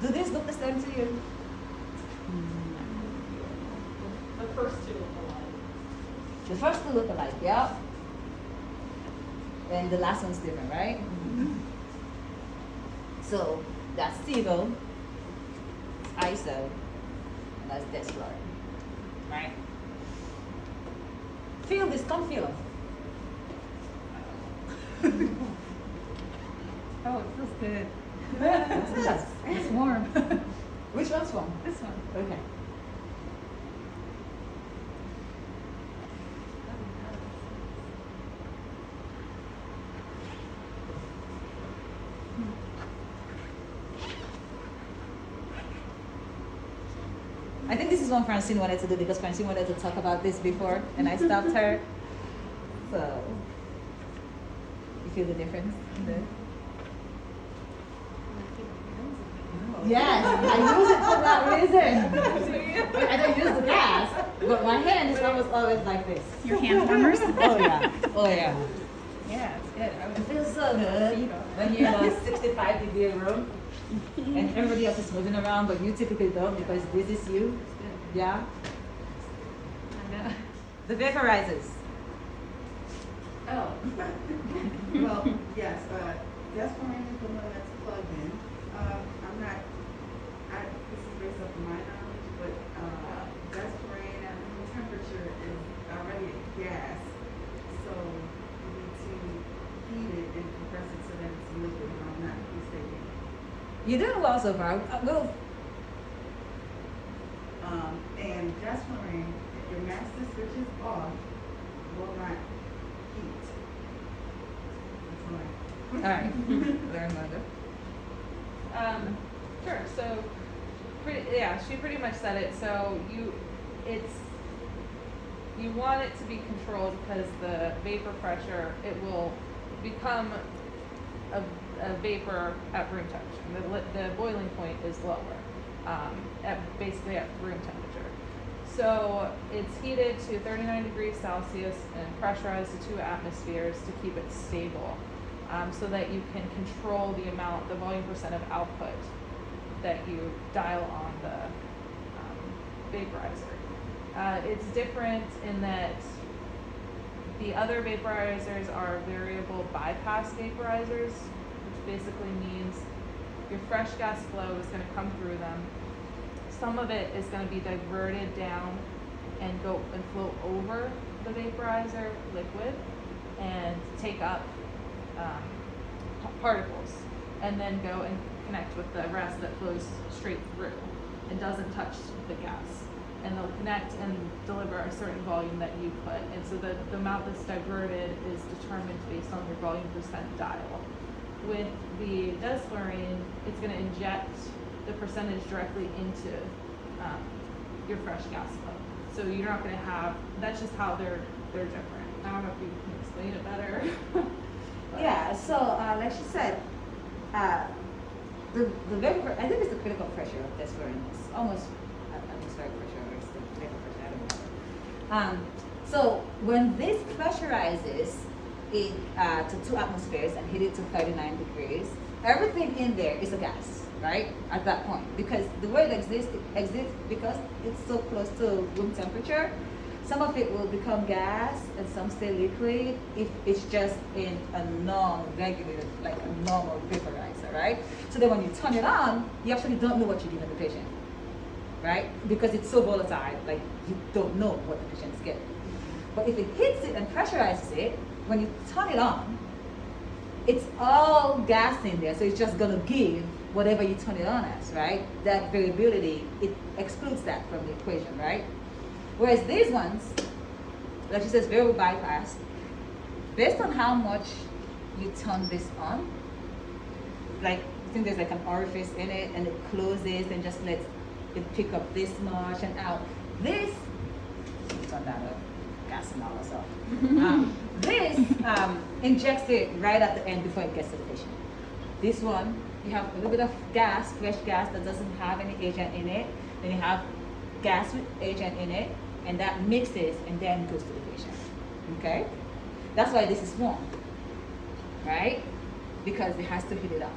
Do these look the same to you? The first two look alike. The first two look alike, yeah. And the last one's different, right? So that's Siegel, ISO, and that's Desplar, right? Feel this, come feel them. Oh, it feels good. Yes. It's warm. Which one's one? This one. Okay. I think this is one Francine wanted to do because Francine wanted to talk about this before and I stopped her. So, you feel the difference? Yes, I use it for that reason. I don't use the gas, but my hand is always like this. Your hand warmers? Oh yeah, oh yeah. Yeah, it's good. I It would feels so good when you're in a 65-degree room and everybody else is moving around, but you typically don't because this is you. Yeah. I know. The vaporizers. Oh, well, yes, that's for me, the one that's plugged in. I'm not, this is based off of my knowledge, but, that's for at room temperature is already a gas. So you need to heat it and compress it so that it's liquid, if I'm not mistaken. You're doing well so far. Well, And gasoline, if your master switch is off, will not heat. That's all. all right. Learn Mother. Sure. So, she pretty much said it. So you want it to be controlled because the vapor pressure, it will become a vapor at room temperature. The boiling point is lower, basically at room temperature. So it's heated to 39 degrees Celsius and pressurized to 2 atmospheres to keep it stable, so that you can control the volume percent of output that you dial on the vaporizer. It's different in that the other vaporizers are variable bypass vaporizers, which basically means your fresh gas flow is going to come through them. Some of it is going to be diverted down and go and flow over the vaporizer liquid and take up particles, and then go and connect with the rest that flows straight through and doesn't touch the gas. And they'll connect and deliver a certain volume that you put. And so the amount that's diverted is determined based on your volume percent dial. With the desflurane, it's going to inject the percentage directly into your fresh gas flow. So you're not going to have, that's just how they're different. I don't know if you can explain it better. Yeah, so like she said, the vapor, I think it's the critical pressure of desflurane. It's almost atmospheric pressure, or it's the vapor pressure, I don't know. So when this pressurizes it to 2 atmospheres and heat it to 39 degrees, everything in there is a gas, right? At that point, because the way it exists because it's so close to room temperature. Some of it will become gas and some stay liquid if it's just in a non-regulated, like a normal vaporizer, right? So then when you turn it on, you actually don't know what you're giving the patient, right? Because it's so volatile, like you don't know what the patient is getting. But if it hits it and pressurizes it, when you turn it on, it's all gas in there, so it's just gonna give whatever you turn it on as, right? That variability, it excludes that from the equation, right? Whereas these ones, like she says, variable bypass, based on how much you turn this on, like I think there's like an orifice in it and it closes and just lets it pick up this much and out. This, turn that up, gas and all that stuff. This injects it right at the end before it gets to the patient. This one, you have a little bit of gas, fresh gas that doesn't have any agent in it. Then you have gas with agent in it, and that mixes and then goes to the patient. Okay? That's why this is warm, right? Because it has to heat it up.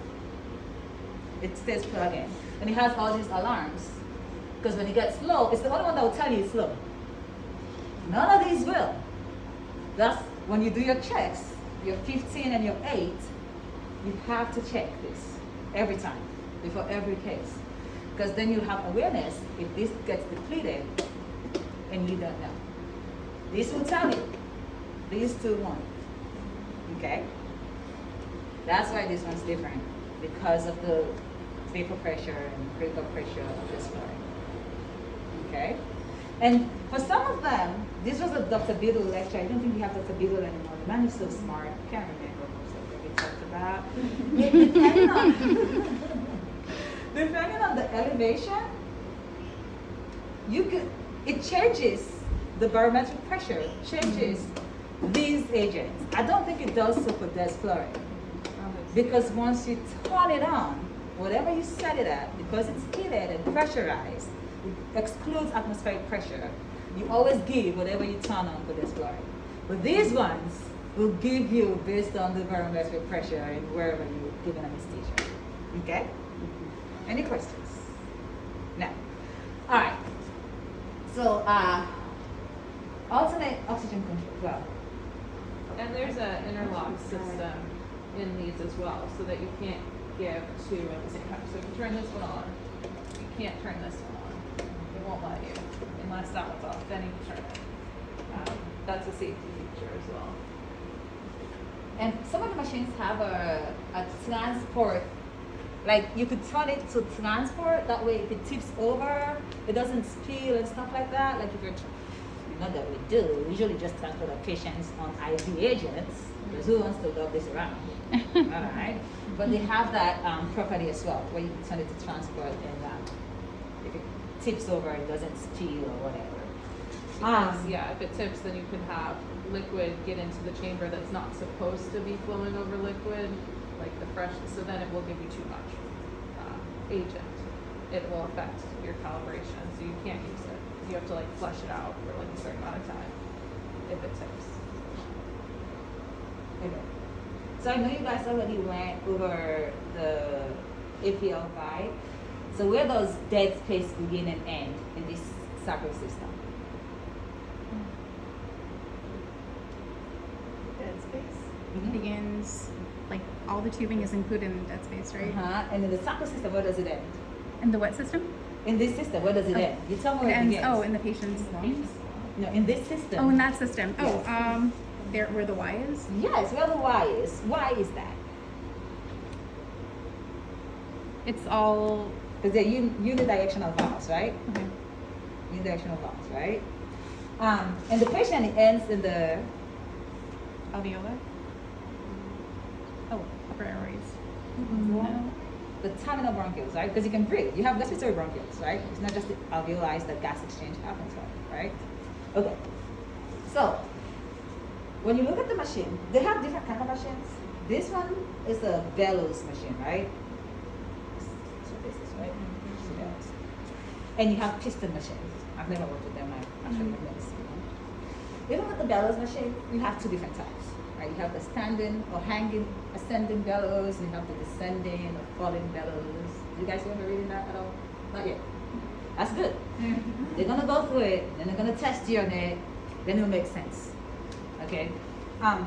It stays plugged in. And it has all these alarms. Because when it gets low, it's the only one that will tell you it's low. None of these will. That's when you do your checks, your 15 and your 8, you have to check this every time, before every case. Because then you have awareness if this gets depleted and you don't know. This will tell you. These two won't. Okay? That's why this one's different. Because of the vapor pressure and critical pressure of this one. Okay? And for some of them, this was a Dr. Biddle lecture. I don't think we have Dr. Biddle anymore. The man is so smart. I can't remember most of what we talked about. Depending on the elevation, it changes the barometric pressure, changes these agents. I don't think it does so for desflurane. Because once you turn it on, whatever you set it at, because it's heated and pressurized, it excludes atmospheric pressure. You always give whatever you turn on for desflurane. But these ones will give you based on the barometric pressure and wherever you're giving anesthesia. Okay? Any questions? No. All right. So, alternate oxygen control. Well, And there's an interlock system in these as well, so that you can't give two at the same time. So if you turn this one on, you can't turn this one on. It won't let you, unless that one's off. Then you can turn it. That's a safety feature as well. and some of the machines have a transport. Like you could turn it to transport. That way, if it tips over, it doesn't spill and stuff like that. Like if you're, not that we do. We usually just transport our patients on IV agents. Because who wants to love this around? All right. But they have that property as well, where you can turn it to transport, and if it tips over, it doesn't spill or whatever. Because, yeah, if it tips, then you could have liquid get into the chamber that's not supposed to be flowing over liquid, like the fresh, so then it will give you too much agent. It will affect your calibration, so you can't use it. You have to like flush it out for like a certain amount of time if it tips. Okay. So I know you guys already went over the APL vibe. So where does dead space begin and end in this sacral system? Dead space Mhm. begins, like all the tubing is included in dead space, right? And in the sacral system, where does it end? In the what system? In this system, where does it Oh. end? You tell me It where it ends. begins. Oh, in the patient's lungs. No, in this system. Oh, in that system. Yes. Oh, there where the Y is. Yes, where the Y is. Why is that? It's all. Because they're unidirectional valves, right? Okay. Unidirectional valves, right? And the patient, it ends in the Alveolar. Oh, upper airways. Mm-hmm. No. the terminal bronchioles, right? Because you can breathe. You have respiratory bronchioles, right? It's not just the alveoli that gas exchange happens on, right? Okay. So, when you look at the machine, they have different kind of machines. This one is a bellows machine, right? So this is, right? So bellows. And you have piston machines. I've never worked with them. I actually have never seen them. Even with the bellows machine, you have two different types, right? You have the standing or hanging, ascending bellows. You have the descending or falling bellows. You guys remember reading that at all? Not yet. That's good. They're gonna go through it, then they're gonna test you on it, then it'll make sense. Okay. A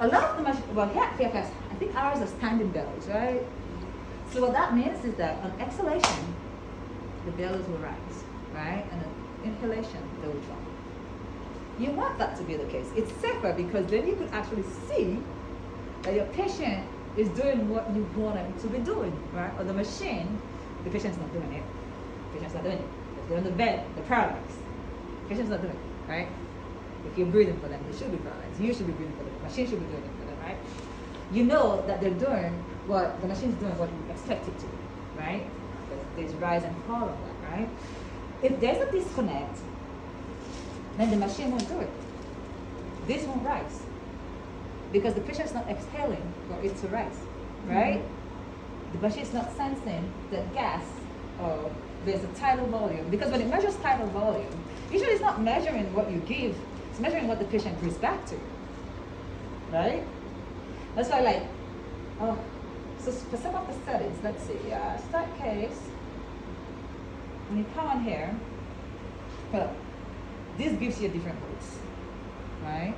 lot of the machines, well, here at Fairfax, I think ours are standing bellows, right? So what that means is that on exhalation, the bellows will rise, right? And on inhalation, they will drop. You want that to be the case. It's safer because then you could actually see that your patient is doing what you want him to be doing, right? Or the machine, the patient's not doing it. The patient's not doing it. If they're on the bed, they're paralyzed. The patient's not doing it, right? If you're breathing for them, they should be paralyzed. You should be breathing for them. The machine should be doing it for them, right? You know that they're doing what the machine's doing, what you expect it to, right? There's rise and fall of that, right? If there's a disconnect, then the machine won't do it. This won't rise because the patient's not exhaling for it to rise, right? The machine's not sensing that gas or there's a tidal volume, because when it measures tidal volume, usually it's not measuring what you give, it's measuring what the patient breathes back to, right? That's why, like, oh, So for some of the settings, let's see, start case, when you come on here, well, this gives you different modes, right?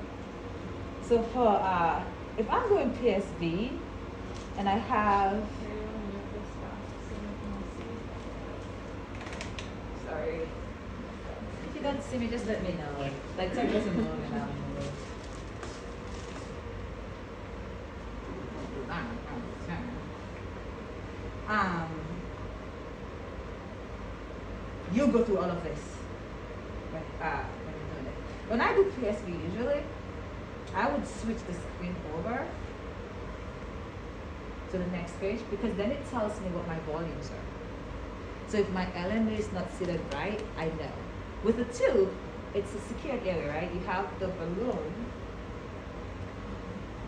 So for, if I'm doing PSV, and I have, sorry, if you don't see me, just let me know. Like 10% more and I'll move. You go through all of this when you're doing it. When I do PSV, usually, I would switch the screen over to the next page because then it tells me what my volumes are. So if my LMA is not seated right, I know. With the tube, it's a secured area, right? You have the balloon.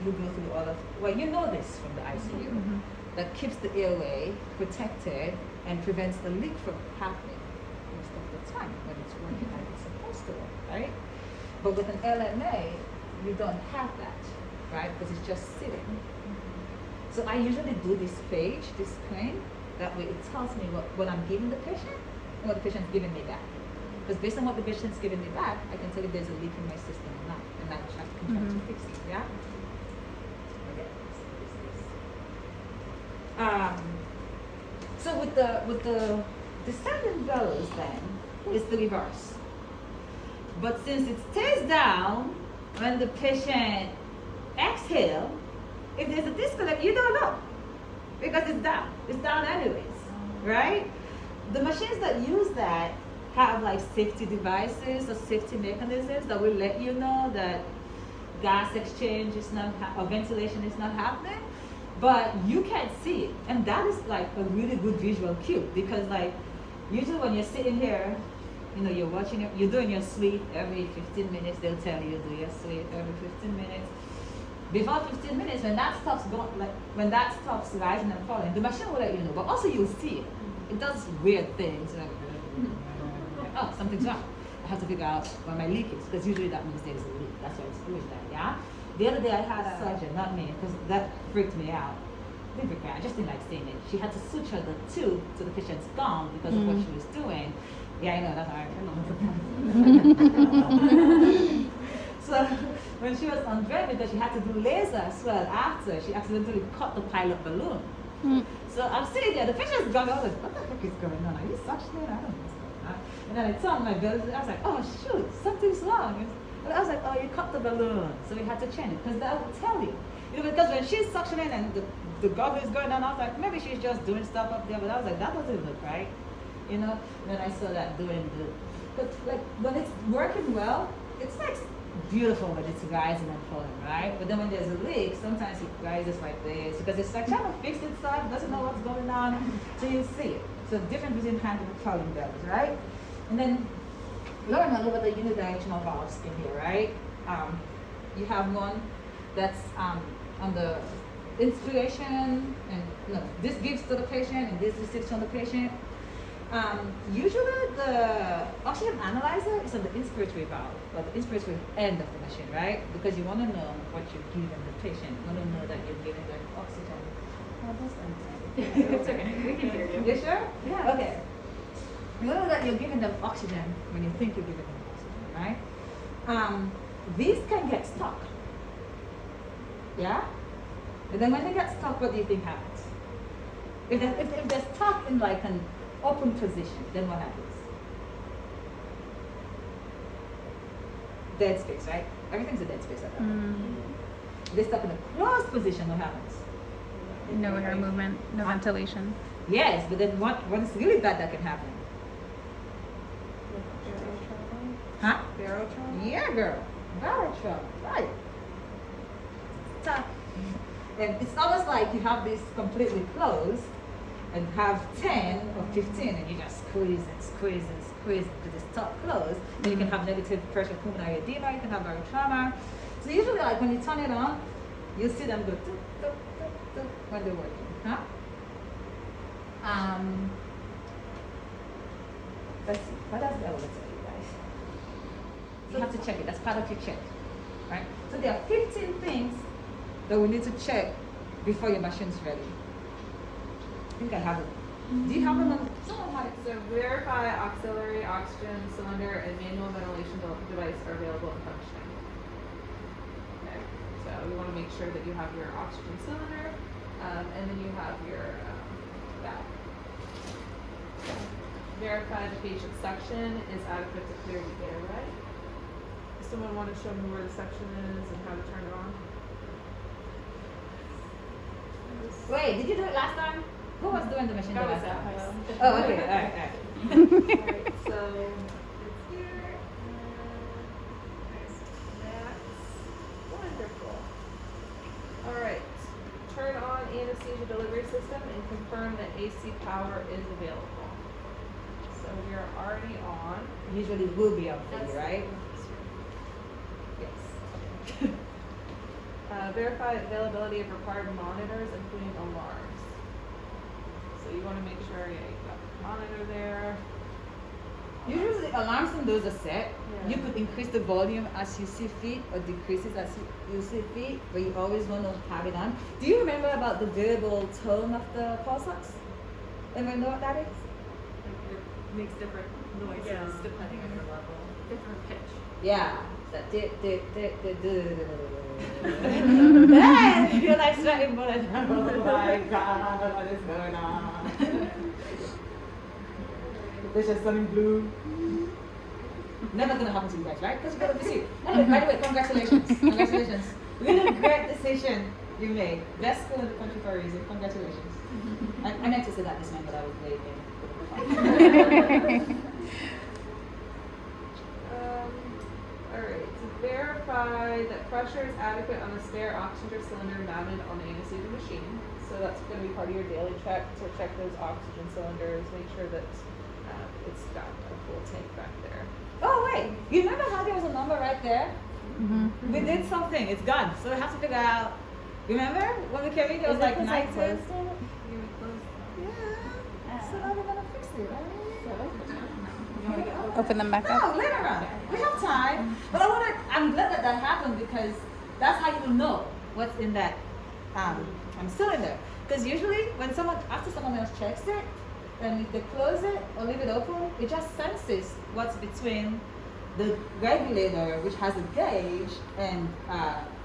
You go through all of, well, you know this from the ICU. Mhm. That keeps the airway protected and prevents the leak from happening most of the time when it's working like it's supposed to work, right? But with an LMA, you don't have that, right? Because it's just sitting. So I usually do this page, this screen, that way it tells me what I'm giving the patient and what the patient's giving me back. Because based on what the patient's giving me back, I can tell if there's a leak in my system or not, and I can try to fix it, yeah? Okay. So with the descending bellows then, it's the reverse. But since it stays down when the patient exhale, if there's a disconnect, you don't know because it's down. It's down anyways, right? The machines that use that have like safety devices or safety mechanisms that will let you know that gas exchange is not or ventilation is not happening, but you can't see it, and that is like a really good visual cue because like usually when you're sitting here, you know, you're watching it, you're doing your sleep every 15 minutes. They'll tell you do your sleep every 15 minutes. Before 15 minutes, when that stops going, like when that stops rising and falling, the machine will let you know. But also you'll see it. It does weird things. Like, oh, something's wrong. I have to figure out where my leak is because usually that means there's a leak. That's why it's always that. Yeah. The other day I had a surgeon, not me, because that freaked me out. Didn't freak me out. I just didn't like seeing it. She had to suture the tube to the patient's gum because of what she was doing. Yeah, I know, that's all right. So when she was undressed, because she had to do laser as well after, she accidentally cut the pilot balloon. So I'm sitting there, the patient's gone. I was like, what the heck is going on? Are you suctioning? I don't know what's going on. And then I turned my belly, I was like, oh shoot, something's wrong. And I was like, oh, you cut the balloon. So we had to change it, because that will tell you. You know, because when she's suctioning and the goblet is going down, I was like, maybe she's just doing stuff up there, but I was like, that doesn't look right. You know, and then I saw that doing the, but like when it's working well, it's like beautiful when it's rising and falling, right? But then when there's a leak, sometimes it rises like this because it's like trying to fix itself, doesn't know what's going on, so you see it. So the difference between hand and falling bells, right? And then learn a little bit the unidirectional valves in here, right? You have one that's on the inspiration, and this gives to the patient and this receives from the patient. Usually the oxygen analyzer is on the inspiratory valve, or the inspiratory end of the machine, right? Because you want to know what you're giving the patient. You want to know that you're giving them oxygen. Oh, that's unfair. It's okay. We can hear you. You sure? Yeah. Okay. You know that you're giving them oxygen when you think you're giving them oxygen, right? These can get stuck. Yeah? And then when they get stuck, what do you think happens? If they're stuck in like an open position, then what happens? Dead space, right? Everything's a dead space at that point. If they're stuck in a closed position, what happens? No air movement, no ventilation. Yes, but then what is really bad that can happen? Huh? Barrel trauma? Yeah, girl. Barrel trauma, right. Tough. And it's almost like you have this completely closed and have 10 or 15 and you just squeeze and squeeze and squeeze to this top closed. Then you can have negative pressure pulmonary edema, you can have barrel trauma. So usually like when you turn it on, you see them go tuk, tuk, tuk, tuk, when they're working. Huh? Let's see, what does the elevator tell you guys? You have to check it, that's part of your check, right? So there are 15 things that we need to check before your machine's ready. think I have it. Do you have it on? Someone had it. So verify auxiliary oxygen cylinder and manual ventilation device are available and functioning. Okay, so you want to make sure that you have your oxygen cylinder, and then you have your valve. Verify the patient's suction is adequate to clear the airway. Does someone want to show me where the suction is and how to turn it on? Wait, did you do it last time? Who was doing the machine? That the was last time? that. Oh, okay. All right. Alright, so it's here, and that's wonderful. Alright, turn on anesthesia delivery system and confirm that AC power is available. So we are already on. Usually will be up for you, right? Yes. Verify availability of required monitors, including alarms. So you want to make sure you've got the monitor there. Usually alarms and those are set. Yeah. You could increase the volume as you see fit or decrease it as you see fit, but you always want to have it on. Do you remember about the variable tone of the pulse ox? Anyone know what that is? It makes different noises Yeah. depending on your level. Different pitch. Yeah. That Man, you're like sweating bullets. Oh my god, what is going on? There's just something blue. Never gonna happen to you guys, right? Because you gotta visit. Anyway, by the way, congratulations. Congratulations. Really great decision you made. Best school in the country for a reason. Congratulations. I meant to say that this man, but I was waiting. Alright, to verify that pressure is adequate on the spare oxygen cylinder mounted on the anesthesia machine. So that's going to be part of your daily check, to check those oxygen cylinders, make sure that it's got a full tank back there. Oh wait, you remember how there was a number right there? Mm-hmm. We did something, it's gone. So we have to figure out. Remember when we came in, there was like 19. You close Yeah. So now we're gonna fix it, right? Open them back up. No, later on. We have time. But I'm glad that that happened because that's how you know what's in that cylinder. Because usually after someone else checks it, and if they close it or leave it open, it just senses what's between the regulator, which has a gauge, and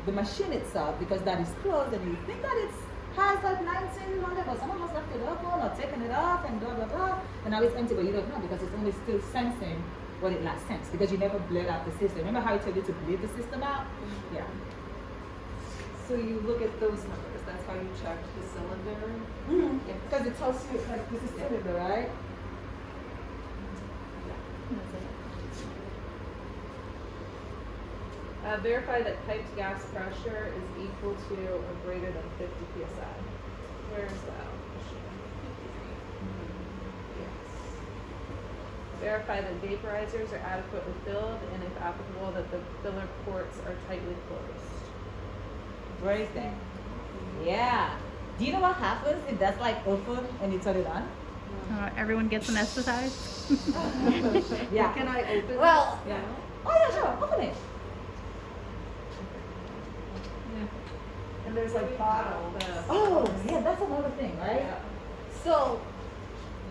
the machine itself, because that is closed, and you think that it has like 1900, but someone has left it open or taken it off and blah blah blah, and now it's empty, but you don't know because it's only still sensing what it last sensed because you never bled out the system. Remember how I told you to bleed the system out? Yeah. So you look at those numbers. That's how you check the cylinder. Mm-hmm. Because it tells you like this is cylinder, right? Verify that piped gas pressure is equal to or greater than 50 psi. Where's that machine? Yes. Verify that vaporizers are adequately filled and, if applicable, that the filler ports are tightly closed. Great thing. Yeah. Do you know what happens if that's like open and you turn it on? Everyone gets anesthetized. Yeah. Can I open Well, this? Yeah. Oh yeah, sure. Open it. And there's like bottle. Oh, yeah, that's another thing, right? Yeah. So,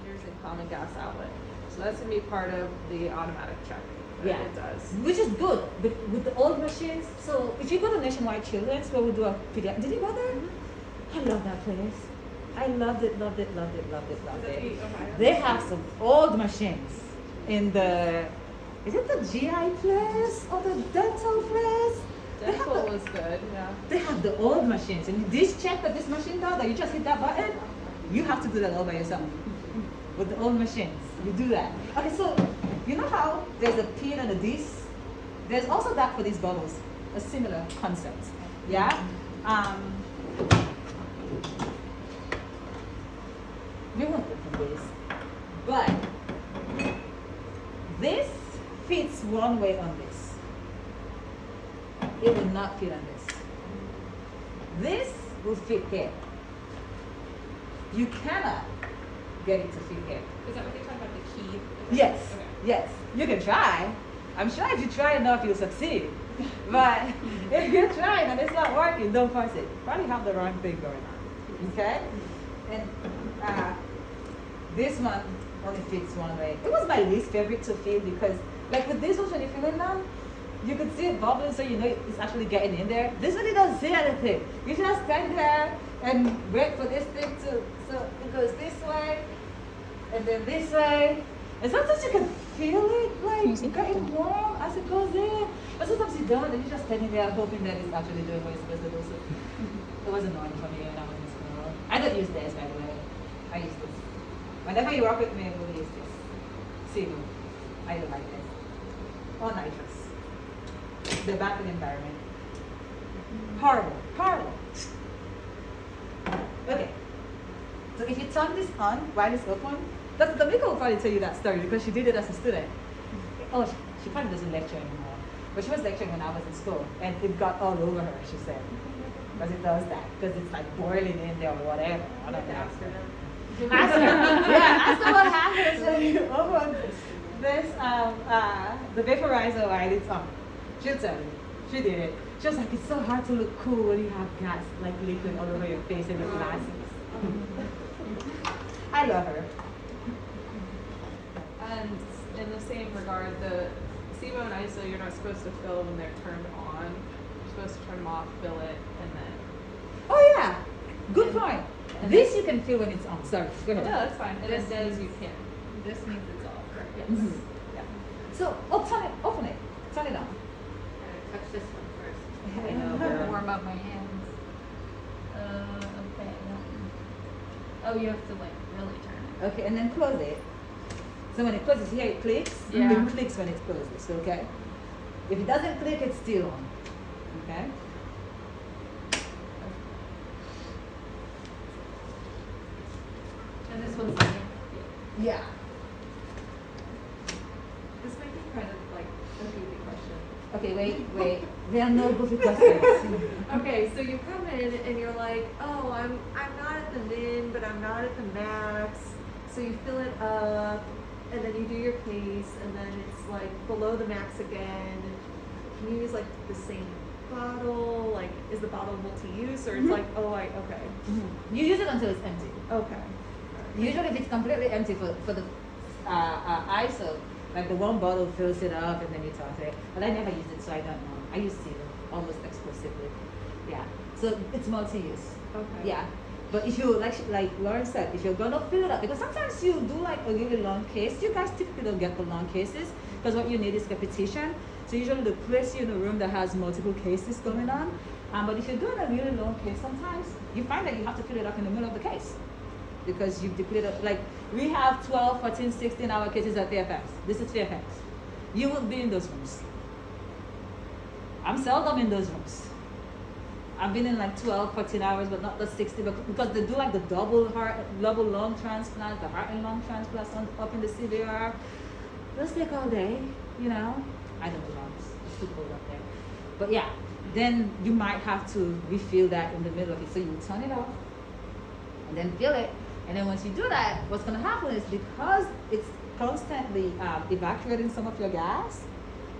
Here's a common gas outlet. So that's going to be part of the automatic check that yeah, it does. which is good with the old machines. So, if you go to Nationwide Children's, where we do a pediatric, did you go there? I love that place. I loved it. They have some old machines in the, is it the GI place or the dental place? Dental was good, yeah. They have the old machines, and this check that this machine does, that you just hit that button, you have to do that all by yourself. With the old machines, you do that. Okay, so you know how there's a pin and a disc? There's also that for these bubbles, a similar concept. Yeah. We won't open this, but this fits one way on this. It will not fit on this. This will fit here. You cannot get it to fit here. Is that what they talk about, the key? Yes, Okay. yes. You can try. I'm sure if you try enough, you'll succeed. But if you're trying and it's not working, don't force it. You probably have the wrong thing going on. Okay? And this one only fits one way. It was my least favorite to feel because, like with this one, when you feel it now, you could see it bubbling, so you know it's actually getting in there. This one, it doesn't say anything. You just stand there and wait for this thing to, so it goes this way, and then this way. And sometimes you can feel it like getting warm as it goes in. But sometimes you don't, and you're just standing there hoping that it's actually doing what it's supposed to do. So it was annoying for me when I was in school. I don't use this, by the way. I use this. Whenever you work with me, we'll use this. See, I don't like this. Or nitrous. The bathroom environment. Horrible. Horrible. Okay. So if you turn this on while it's open, the maker will probably tell you that story because she did it as a student. Oh, she probably doesn't lecture anymore. But she was lecturing when I was in school, and it got all over her, she said. Because it does that. Because it's like boiling in there or whatever. I don't know. Ask her. Ask her what happens when you open this, the vaporizer while it's on. She'll tell you. She did it. She was like, it's so hard to look cool when you have gas, like liquid all over your face and your glasses. I love her. And in the same regard, the SIBO and ISO, you're not supposed to fill when they're turned on. You're supposed to turn them off, fill it, and then. Oh yeah, good point. This you can feel when it's on. Sorry, go ahead. No, that's fine. And it says you can. This means it's off, correct? Yes. Mhm. Yeah. So open it, open it, turn it on. Touch this one first. I know, girl. Warm up my hands. Okay. Oh, you have to like really turn it. Okay, and then close it. So when it closes here, it clicks. Yeah. It clicks when it closes. Okay. If it doesn't click, it's still on. Okay. And this one's on. Yeah. This might be kind of like a goofy question. Okay, wait. There are no goofy questions. Okay, so you come in and you're like, oh, I'm not at the min, but I'm not at the max. So you fill it up, and then you do your case, and then it's like below the max again. Can you use like the same bottle? Like, is the bottle multi-use, or it's Mhm. like, oh, okay, You use it until it's empty. okay. Usually, if it's completely empty for the ISO, like the one bottle fills it up and then you toss it. But I never use it, so I don't know. I use Seal almost exclusively. Yeah. So it's multi-use. Okay. Yeah. But if you like Lauren said, if you're gonna fill it up, because sometimes you do like a really long case. You guys typically don't get the long cases because what you need is repetition. So usually they place you in a room that has multiple cases going on. But if you're doing a really long case, sometimes you find that you have to fill it up in the middle of the case because you've depleted. Like we have 12, 14, 16-hour cases at VFX. This is VFX. You will be in those rooms. I'm seldom in those rooms. I've been in like 12, 14 hours, but not the 60, because they do like the double lung transplants, the heart and lung transplants up in the CVR. Those take all day, you know. I don't do lungs. It's too cold up there. But yeah, then you might have to refill that in the middle of it. So you turn it off and then fill it. And then once you do that, what's going to happen is because it's constantly evacuating some of your gas,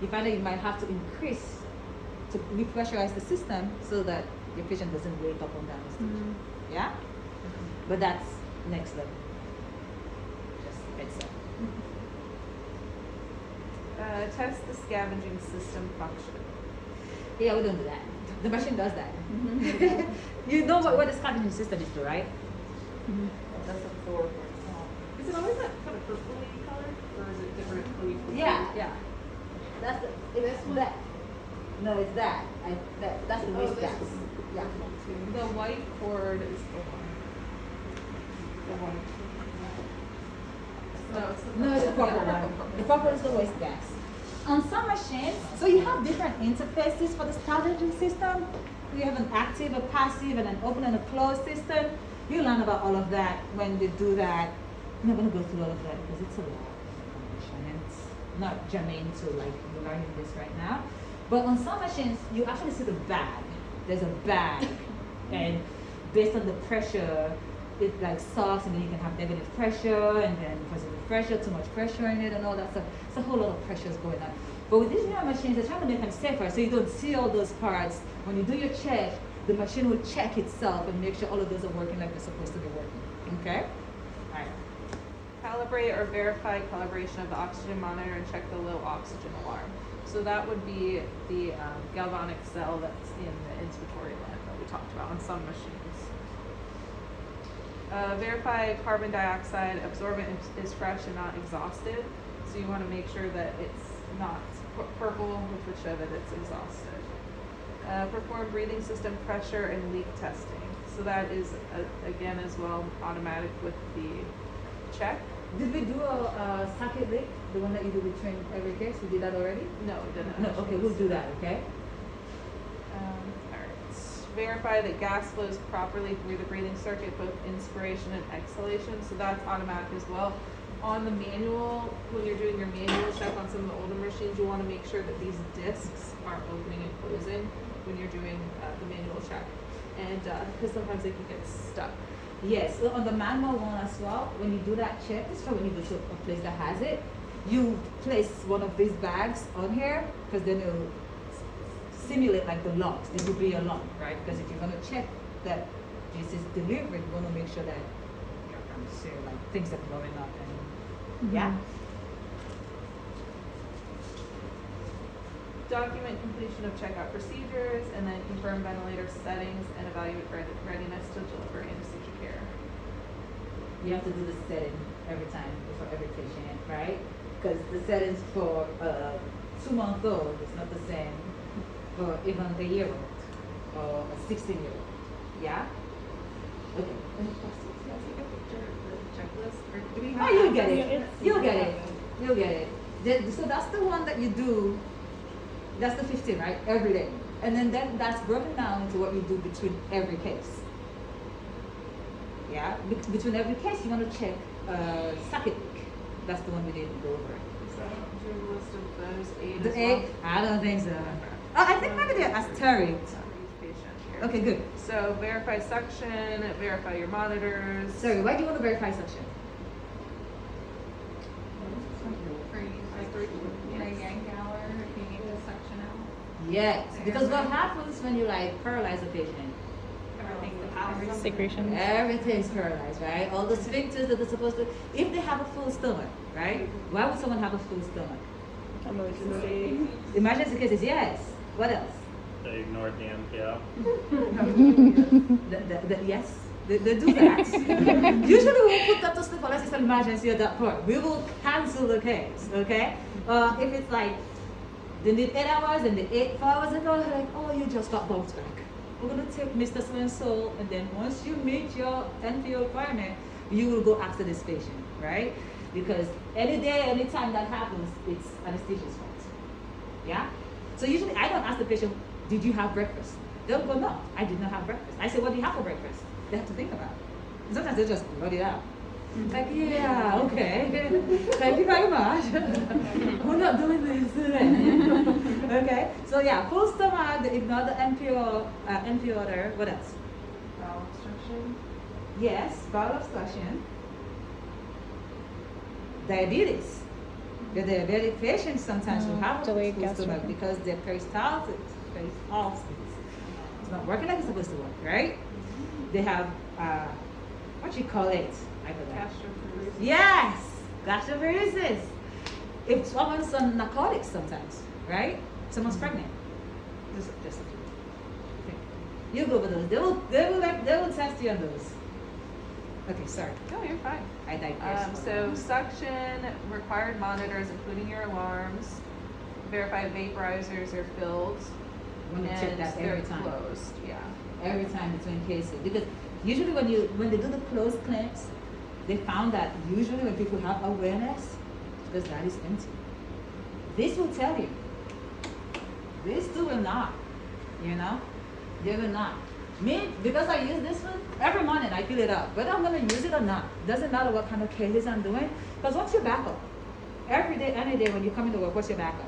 you find that you might have to increase to repressurize the system so that your patient doesn't wake up on the anesthesia. Yeah? But that's next level. Just heads up. Test the scavenging system function. Yeah, we don't do that. The machine does that. You know what the scavenging system is, though, right? That's a 4. Is it always that kind of purpley color, or is it differently? Yeah. That's it's that. No, it's that. That's the waste gas. Yeah. The white cord is the one. The one. No, it's the purple one. The purple is the waste gas. On some machines, so you have different interfaces for the scavenging system. You have an active, a passive, and an open and a closed system. You learn about all of that when they do that. I'm not going to go through all of that because it's a lot of information and it's not germane to like learning this right now. But on some machines, you actually see the bag. There's a bag, and based on the pressure, it like sucks, and then you can have negative pressure, and then positive pressure, too much pressure in it, and all that stuff. It's a whole lot of pressures going on. But with these newer machines, they're trying to make them safer, so you don't see all those parts. When you do your check, the machine will check itself and make sure all of those are working like they're supposed to be working. Okay? calibrate or verify calibration of the oxygen monitor and check the low oxygen alarm. So that would be the galvanic cell that's in the inspiratory lamp that we talked about on some machines. Verify carbon dioxide absorbent is fresh and not exhausted. So you want to make sure that it's not purple, which would show that it's exhausted. Perform breathing system pressure and leak testing. So that is, again, as well, automatic with the check. Did we do a socket leak? The one that you do between every case? We did that already? No, it didn't. No, actually. okay, we'll do that, okay? Alright. Verify that gas flows properly through the breathing circuit, both inspiration and exhalation. So that's automatic as well. On the manual, when you're doing your manual check on some of the older machines, you want to make sure that these discs are opening and closing when you're doing the manual check. And because sometimes they can get stuck. Yes, so on the manual one as well, when you do that check, this is for when you go to a place that has it, you place one of these bags on here, because then it'll simulate like the lungs. This will be your lung, right? Because if you're going to check that this is delivered, you want to make sure that you're going to see like things that are going up. And, yeah. Document completion of checkout procedures, and then confirm ventilator settings and evaluate readiness to deliver anesthesia care. You have to do the setting every time for every patient, right? Because the settings for a 2-month-old is not the same for even a year-old or a 16-year-old. Yeah? Okay. Any questions? Can I take a picture of the checklist? Or do we Oh, have you'll get access? it. You'll get it. You'll get it. So that's the one that you do. That's the 15, right? Every day. And then that's broken down into what you do between every case. Yeah? Between every case, you want to check socket leak. That's the one we didn't go over. So do a list of those 8 The as egg? well. I don't think so. Oh, I think maybe they're asterisk. Patient here. Okay, good. So verify suction, verify your monitors. Sorry, why do you want to verify suction? For a yank hour, if you need to suction out. Yes, because what happens when you like paralyze a patient? Secretions. Everything's paralyzed, right? All the sphincters that they're supposed to, if they have a full stomach, right? Why would someone have a full stomach? Emergency. Emergency cases, yes. What else? They ignored the MPO. Yes, they do that. Usually we will put that to sleep unless it's an emergency at that point. We will cancel the case, okay? If it's like, they need 8 hours and they 4 hours ago, they're like, oh, you just got bounced back. We're going to take Mr. So-and-so, and then once you meet your NPO requirement, you will go after this patient, right? Because any day, any time that happens, it's anesthesia's fault. Yeah? So usually I don't ask the patient, did you have breakfast? They'll go, no, I did not have breakfast. I say, what do you have for breakfast? They have to think about it. Sometimes they just blurt it out. Like, yeah, okay. Thank you very much. We're not doing this today. Okay, so yeah, full stomach, ignore the NPO order. What else? Bowel obstruction. Yes, bowel obstruction. Diabetes. The diabetic patients sometimes will have a delayed full stomach gastric. because their peristalsis it's not working like it's supposed to work, right? They have, what you call it? I forgot. Gastroparesis. Yes, gastroparesis. If someone's on narcotics sometimes, right? Someone's pregnant. Just a few. Okay. You go over those. They will test you on those. Okay, sorry. No, you're fine. I digress. So suction, required monitors, including your alarms, verify vaporizers are filled, I'm gonna and check that they're every time. closed. Yeah. Every time between cases, because usually when they do the closed clinics, they found that usually when people have awareness, because that is empty. This will tell you. These two will not. You know, they will not. Me, because I use this one every morning, I fill it up. Whether I'm gonna use it or not, doesn't matter what kind of cases I'm doing. Because what's your backup? Every day, any day when you come into work, what's your backup?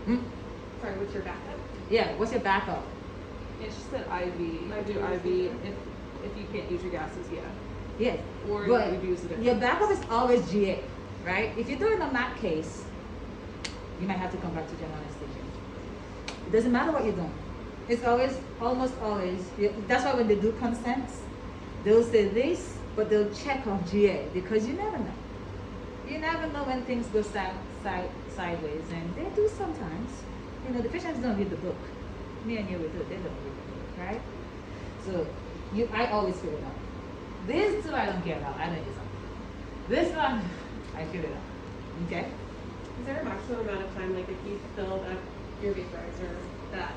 Sorry, what's your backup? Yeah, what's your backup? It's just an IV. You do IV if you can't use your gases, yeah. Yes. Or but you would use it. your backup is always GA, right? If you're doing a MAC case, you might have to come back to general anesthesia. It doesn't matter what you're doing. It's always, almost always, that's why when they do consents, they'll say this but they'll check off GA because you never know. You never know when things go sideways, and they do sometimes. You know, the patients don't read the book. Me and you will do it. They don't read the book, right? So I always fill it out. These two I don't care about. I don't use them. This one, I fill it out. Okay? Is there a maximum amount of time, like if you filled up your vaporizer, that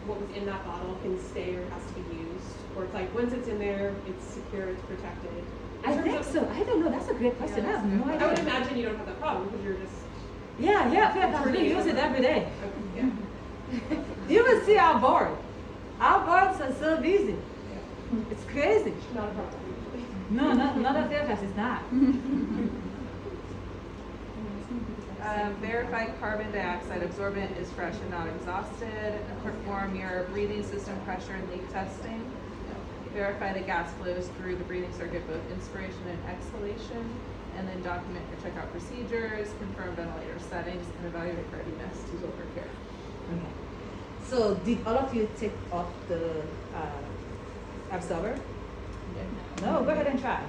what was in that bottle can stay or has to be used? Or it's like, once it's in there, it's secure, it's protected? I think so. I don't know. That's a great question. I have no idea. I would imagine you don't have that problem because you're just... Yeah, we use it every day. Okay, yeah. You will see our board. Our boards are so busy. Yeah. It's crazy. Not a problem usually. No, not a therapist. It's not. Verified carbon dioxide absorbent is fresh and not exhausted. Perform your breathing system pressure and leak testing. Verify the gas flows through the breathing circuit, both inspiration and exhalation. And then document your checkout procedures, confirm ventilator settings, and evaluate readiness to deliver care. Okay. So did all of you take off the absorber? No, go ahead and try.